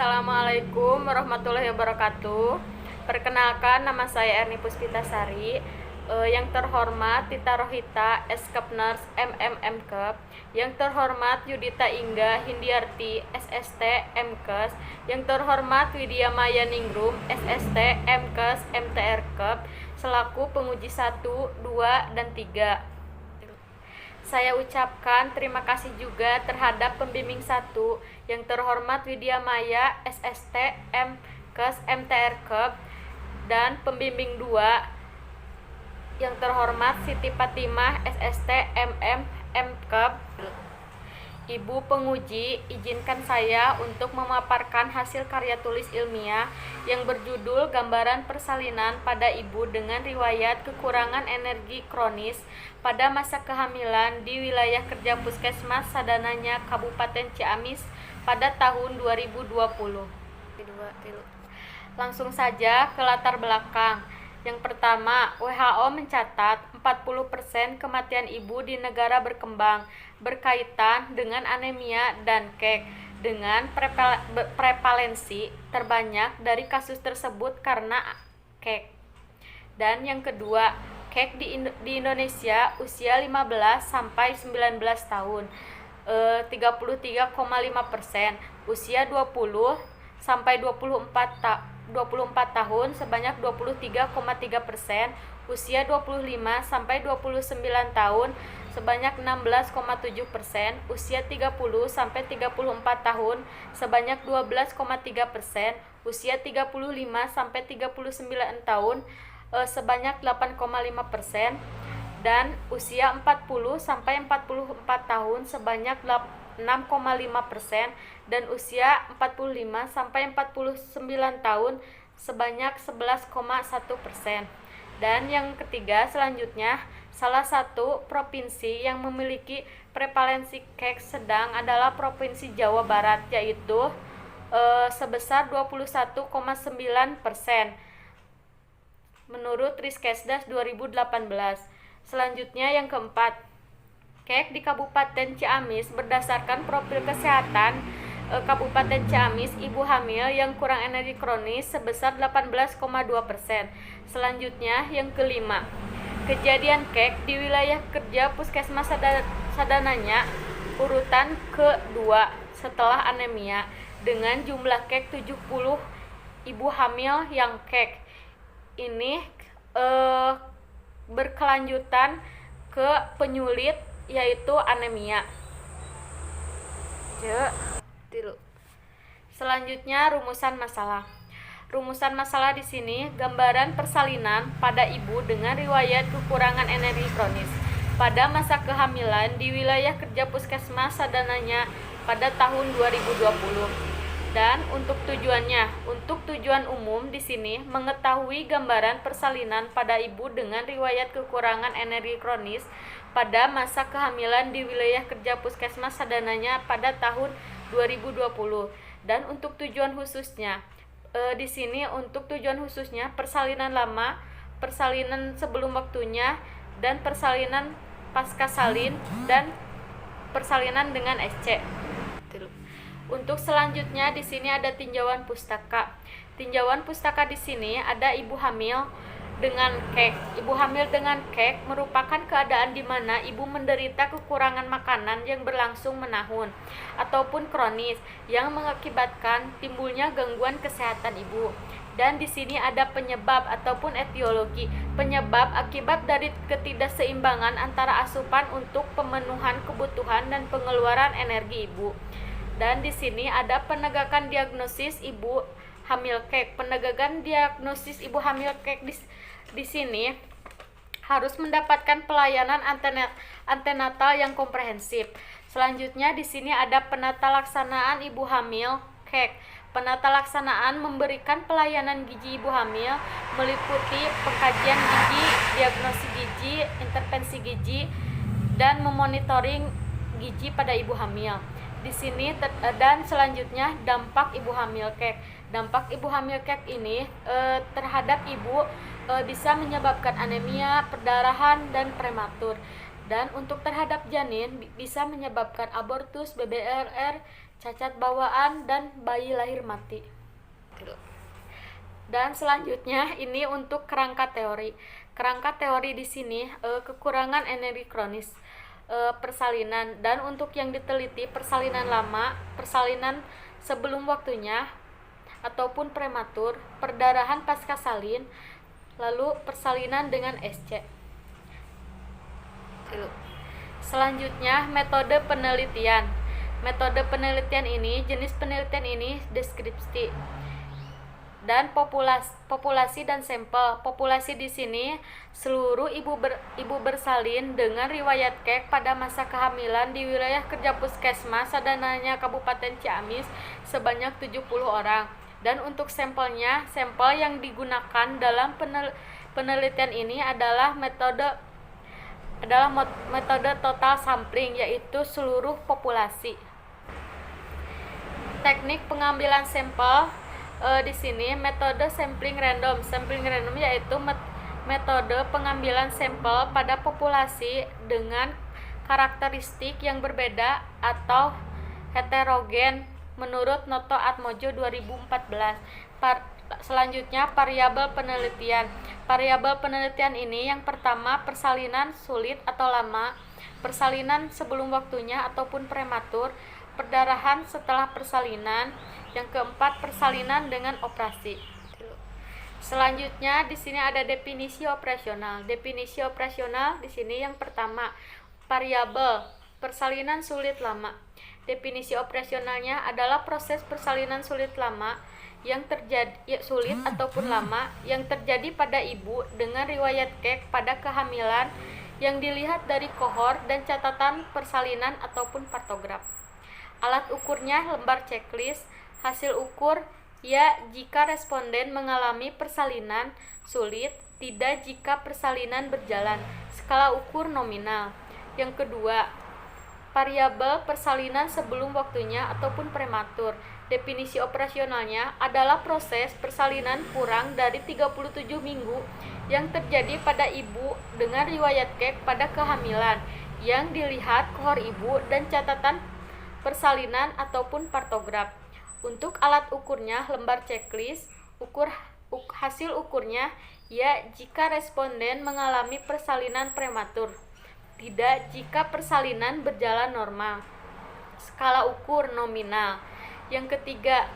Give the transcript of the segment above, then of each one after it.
Assalamualaikum warahmatullahi wabarakatuh. Perkenalkan, nama saya Erni Puspitasari. Yang terhormat Tita Rohita, SKep Nurse MMMKep. Yang terhormat Yudita Ingga Hindiarti, SST MKes. Yang terhormat Widya Maya Ningrum, SST MKes MTRKep, selaku penguji 1, 2, dan 3. Saya ucapkan terima kasih juga terhadap pembimbing 1 yang terhormat Widya Maya SST MKes MTRKep, dan pembimbing 2 yang terhormat Siti Fatimah SST MMMKep. Ibu penguji, izinkan saya untuk memaparkan hasil karya tulis ilmiah yang berjudul Gambaran Persalinan pada Ibu dengan Riwayat Kekurangan Energi Kronis pada Masa Kehamilan di Wilayah Kerja Puskesmas Sadananya Kabupaten Ciamis pada tahun 2020. Langsung saja ke latar belakang. Yang pertama, WHO mencatat 40% kematian ibu di negara berkembang berkaitan dengan anemia dan KEK, dengan prevalensi terbanyak dari kasus tersebut karena KEK. Dan yang kedua, KEK di Indonesia usia 15 sampai 19 tahun 33,5%, usia 20 sampai 24 tahun sebanyak 23,3%, usia 25 sampai 29 tahun sebanyak 16,7%, usia 30 sampai 34 tahun sebanyak 12,3%, usia 35 sampai 39 tahun sebanyak 8,5%, dan usia 40 sampai 44 tahun sebanyak 6,5%, dan usia 45 sampai 49 tahun sebanyak 11,1%. Dan yang ketiga, selanjutnya, salah satu provinsi yang memiliki prevalensi KEK sedang adalah Provinsi Jawa Barat, yaitu sebesar 21,9% menurut Riskesdas 2018. Selanjutnya, yang keempat, KEK di Kabupaten Ciamis berdasarkan profil kesehatan Kabupaten Ciamis, ibu hamil yang kurang energi kronis sebesar 18,2%. Selanjutnya, yang kelima, kejadian KEK di wilayah kerja Puskesmas Sadananya urutan kedua setelah anemia dengan jumlah KEK 70 ibu hamil yang KEK ini berkelanjutan ke penyulit, yaitu anemia. Selanjutnya, rumusan masalah. Rumusan masalah di sini gambaran persalinan pada ibu dengan riwayat kekurangan energi kronis pada masa kehamilan di wilayah kerja Puskesmas Sadananya pada tahun 2020. Dan untuk tujuannya, untuk tujuan umum di sini mengetahui gambaran persalinan pada ibu dengan riwayat kekurangan energi kronis pada masa kehamilan di wilayah kerja Puskesmas Sadananya pada tahun 2020. Dan untuk tujuan khususnya, di sini untuk tujuan khususnya persalinan lama, persalinan sebelum waktunya, dan persalinan pasca salin, dan persalinan dengan SC. Untuk selanjutnya di sini ada tinjauan pustaka. Tinjauan pustaka di sini ada ibu hamil dengan KEK. Ibu hamil dengan KEK merupakan keadaan di mana ibu menderita kekurangan makanan yang berlangsung menahun ataupun kronis yang mengakibatkan timbulnya gangguan kesehatan ibu. Dan di sini ada penyebab ataupun etiologi. Penyebab akibat dari ketidakseimbangan antara asupan untuk pemenuhan kebutuhan dan pengeluaran energi ibu. Dan di sini ada penegakan diagnosis ibu hamil KEK. Penegakan diagnosis ibu hamil KEK di sini harus mendapatkan pelayanan antenatal yang komprehensif. Selanjutnya di sini ada penata laksanaan ibu hamil KEK. Penata laksanaan memberikan pelayanan gizi ibu hamil meliputi pengkajian gizi, diagnosis gizi, intervensi gizi, dan memonitoring gizi pada ibu hamil. Di sini dan selanjutnya dampak ibu hamil KEK. Dampak ibu hamil KEK ini terhadap ibu bisa menyebabkan anemia, perdarahan, dan prematur. Dan untuk terhadap janin bisa menyebabkan abortus, BBRR, cacat bawaan, dan bayi lahir mati. Dan selanjutnya ini untuk kerangka teori. Kerangka teori di sini kekurangan energi kronis persalinan, dan untuk yang diteliti persalinan lama, persalinan sebelum waktunya ataupun prematur, perdarahan pasca salin, lalu persalinan dengan SC. Selanjutnya metode penelitian. Metode penelitian ini, jenis penelitian ini deskripsi dan populasi dan sampel. Populasi di sini seluruh ibu bersalin dengan riwayat KEK pada masa kehamilan di wilayah kerja Puskesmas Sadananya Kabupaten Ciamis sebanyak 70 orang. Dan untuk sampelnya, sampel yang digunakan dalam penelitian ini adalah metode total sampling, yaitu seluruh populasi. Teknik pengambilan sampel di sini metode sampling random. Sampling random yaitu metode pengambilan sampel pada populasi dengan karakteristik yang berbeda atau heterogen menurut Noto Atmojo 2014. Selanjutnya variabel penelitian. Variabel penelitian ini yang pertama persalinan sulit atau lama, persalinan sebelum waktunya ataupun prematur, perdarahan setelah persalinan. Yang keempat persalinan dengan operasi. Selanjutnya di sini ada definisi operasional. Definisi operasional di sini yang pertama variabel persalinan sulit lama. Definisi operasionalnya adalah proses persalinan sulit lama yang terjadi sulit ataupun lama yang terjadi pada ibu dengan riwayat KEK pada kehamilan yang dilihat dari kohor dan catatan persalinan ataupun partograf. Alat ukurnya lembar checklist. Hasil ukur ya jika responden mengalami persalinan sulit, tidak jika persalinan berjalan. Skala ukur nominal. Yang kedua, variabel persalinan sebelum waktunya ataupun prematur. Definisi operasionalnya adalah proses persalinan kurang dari 37 minggu yang terjadi pada ibu dengan riwayat KEK pada kehamilan yang dilihat kohor ibu dan catatan persalinan ataupun partograf. Untuk alat ukurnya lembar checklist. Hasil ukurnya ya jika responden mengalami persalinan prematur, tidak jika persalinan berjalan normal. Skala ukur nominal. Yang ketiga,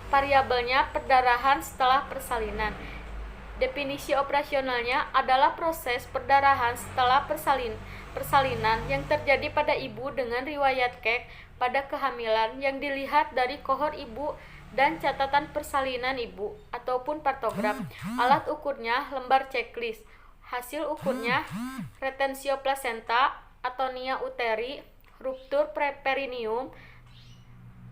variabelnya perdarahan setelah persalinan. Definisi operasionalnya adalah proses perdarahan setelah persalinan yang terjadi pada ibu dengan riwayat KEK pada kehamilan yang dilihat dari kohor ibu dan catatan persalinan ibu ataupun partograf. Alat ukurnya lembar checklist. Hasil ukurnya retensio plasenta, atonia uteri, ruptur perineum,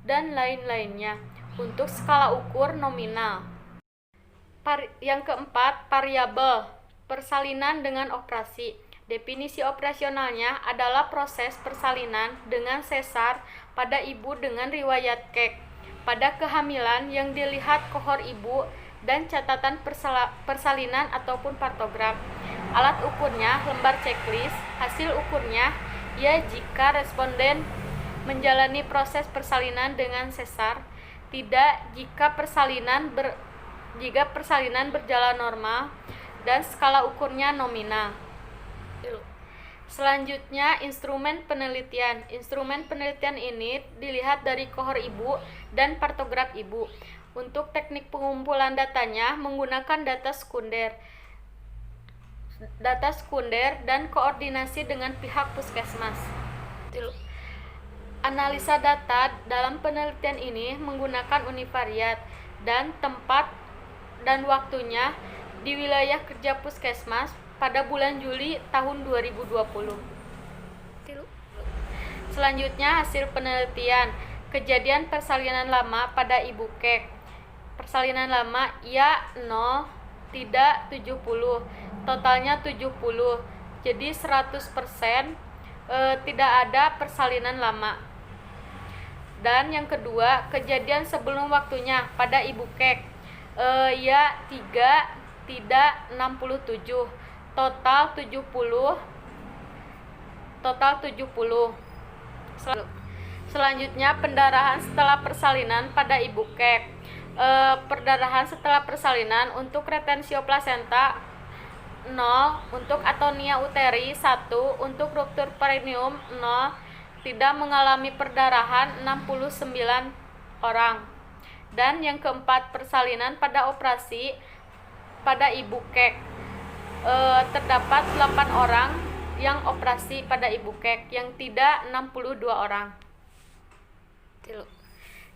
dan lain-lainnya. Untuk skala ukur nominal. Yang keempat, variabel persalinan dengan operasi. Definisi operasionalnya adalah proses persalinan dengan sesar pada ibu dengan riwayat KEK pada kehamilan yang dilihat kohor ibu dan catatan persalinan ataupun partograf. Alat ukurnya lembar checklist. Hasil ukurnya ya jika responden menjalani proses persalinan dengan sesar, tidak jika persalinan berjalan normal, dan skala ukurnya nominal. Selanjutnya instrumen penelitian. Instrumen penelitian ini dilihat dari kohor ibu dan partograf ibu. Untuk teknik pengumpulan datanya menggunakan data sekunder dan koordinasi dengan pihak puskesmas. Analisa data dalam penelitian ini menggunakan univariat dan tempat dan waktunya di wilayah kerja puskesmas pada bulan Juli tahun 2020. Selanjutnya hasil penelitian. Kejadian persalinan lama pada ibu KEK. Persalinan lama ya 0, tidak 70. Totalnya 70. Jadi 100% tidak ada persalinan lama. Dan yang kedua, kejadian sebelum waktunya pada ibu KEK. Ya 3, tidak 67. Total 70. Selanjutnya, pendarahan setelah persalinan pada ibu kek. Perdarahan setelah persalinan untuk retensio plasenta 0, untuk atonia uteri 1, untuk ruptur perineum 0, tidak mengalami perdarahan 69 orang. Dan yang keempat, persalinan pada operasi pada ibu kek. Terdapat 8 orang yang operasi pada ibu kek, yang tidak 62 orang.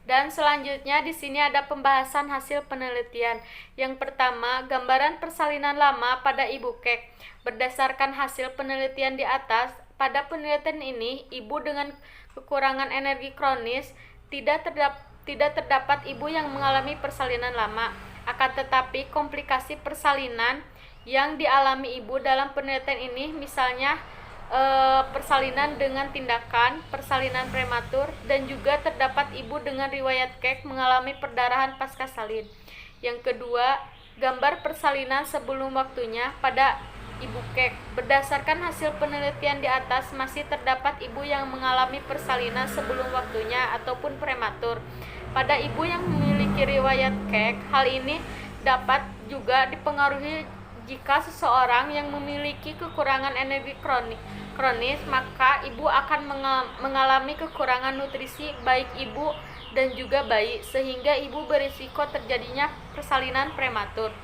Dan selanjutnya di sini ada pembahasan hasil penelitian. Yang pertama, gambaran persalinan lama pada ibu kek. Berdasarkan hasil penelitian di atas, pada penelitian ini ibu dengan kekurangan energi kronis tidak terdapat ibu yang mengalami persalinan lama. Akan tetapi komplikasi persalinan yang dialami ibu dalam penelitian ini misalnya persalinan dengan tindakan, persalinan prematur, dan juga terdapat ibu dengan riwayat kek mengalami perdarahan pasca salin. Yang kedua, gambar persalinan sebelum waktunya pada ibu kek. Berdasarkan hasil penelitian di atas, masih terdapat ibu yang mengalami persalinan sebelum waktunya ataupun prematur. Pada ibu yang memiliki riwayat kek, hal ini dapat juga dipengaruhi jika seseorang yang memiliki kekurangan energi kronis, maka ibu akan mengalami kekurangan nutrisi baik ibu dan juga bayi, sehingga ibu berisiko terjadinya persalinan prematur.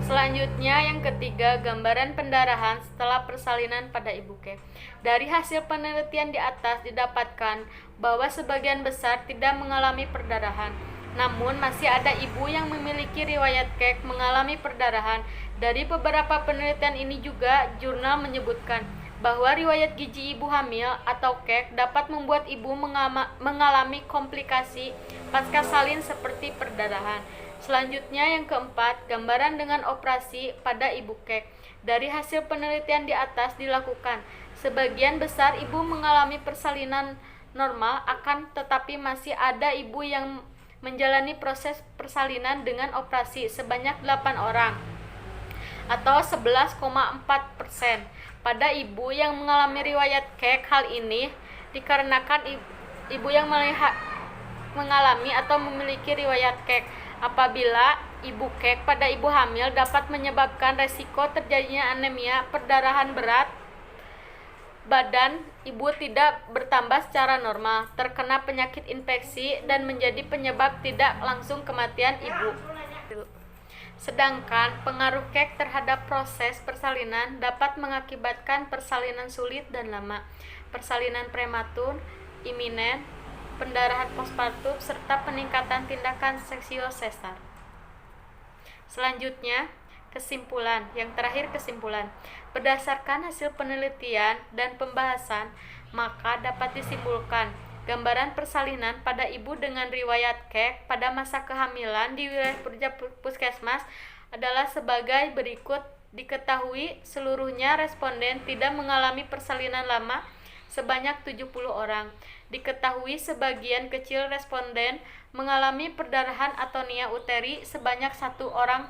Selanjutnya yang ketiga, gambaran pendarahan setelah persalinan pada ibu kek. Dari hasil penelitian di atas didapatkan bahwa sebagian besar tidak mengalami perdarahan. Namun masih ada ibu yang memiliki riwayat kek mengalami perdarahan. Dari beberapa penelitian ini juga jurnal menyebutkan bahwa riwayat gizi ibu hamil atau kek dapat membuat ibu mengalami komplikasi pasca salin seperti perdarahan. Selanjutnya yang keempat, gambaran dengan operasi pada ibu kek. Dari hasil penelitian di atas dilakukan, sebagian besar ibu mengalami persalinan normal, akan tetapi masih ada ibu yang menjalani proses persalinan dengan operasi sebanyak 8 orang atau 11,4%. Pada ibu yang mengalami riwayat kek, hal ini dikarenakan ibu yang mengalami atau memiliki riwayat kek. Apabila ibu kek pada ibu hamil dapat menyebabkan resiko terjadinya anemia, perdarahan berat, badan ibu tidak bertambah secara normal, terkena penyakit infeksi, dan menjadi penyebab tidak langsung kematian ibu. Sedangkan pengaruh kek terhadap proses persalinan dapat mengakibatkan persalinan sulit dan lama, persalinan prematur, iminen, pendarahan postpartum, serta peningkatan tindakan seksio sesar. Selanjutnya, kesimpulan. Yang terakhir, kesimpulan. Berdasarkan hasil penelitian dan pembahasan, maka dapat disimpulkan gambaran persalinan pada ibu dengan riwayat kek pada masa kehamilan di wilayah kerja puskesmas adalah sebagai berikut. Diketahui seluruhnya responden tidak mengalami persalinan lama sebanyak 70 orang. Diketahui sebagian kecil responden mengalami perdarahan atonia uteri sebanyak satu orang.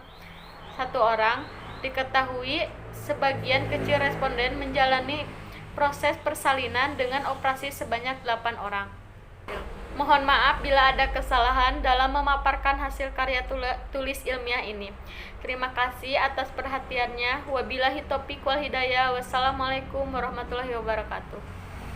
Diketahui sebagian kecil responden menjalani proses persalinan dengan operasi sebanyak 8 orang. Mohon maaf bila ada kesalahan dalam memaparkan hasil karya tulis ilmiah ini. Terima kasih atas perhatiannya. Wabillahi taufiq wal hidayah. Wassalamualaikum warahmatullahi wabarakatuh.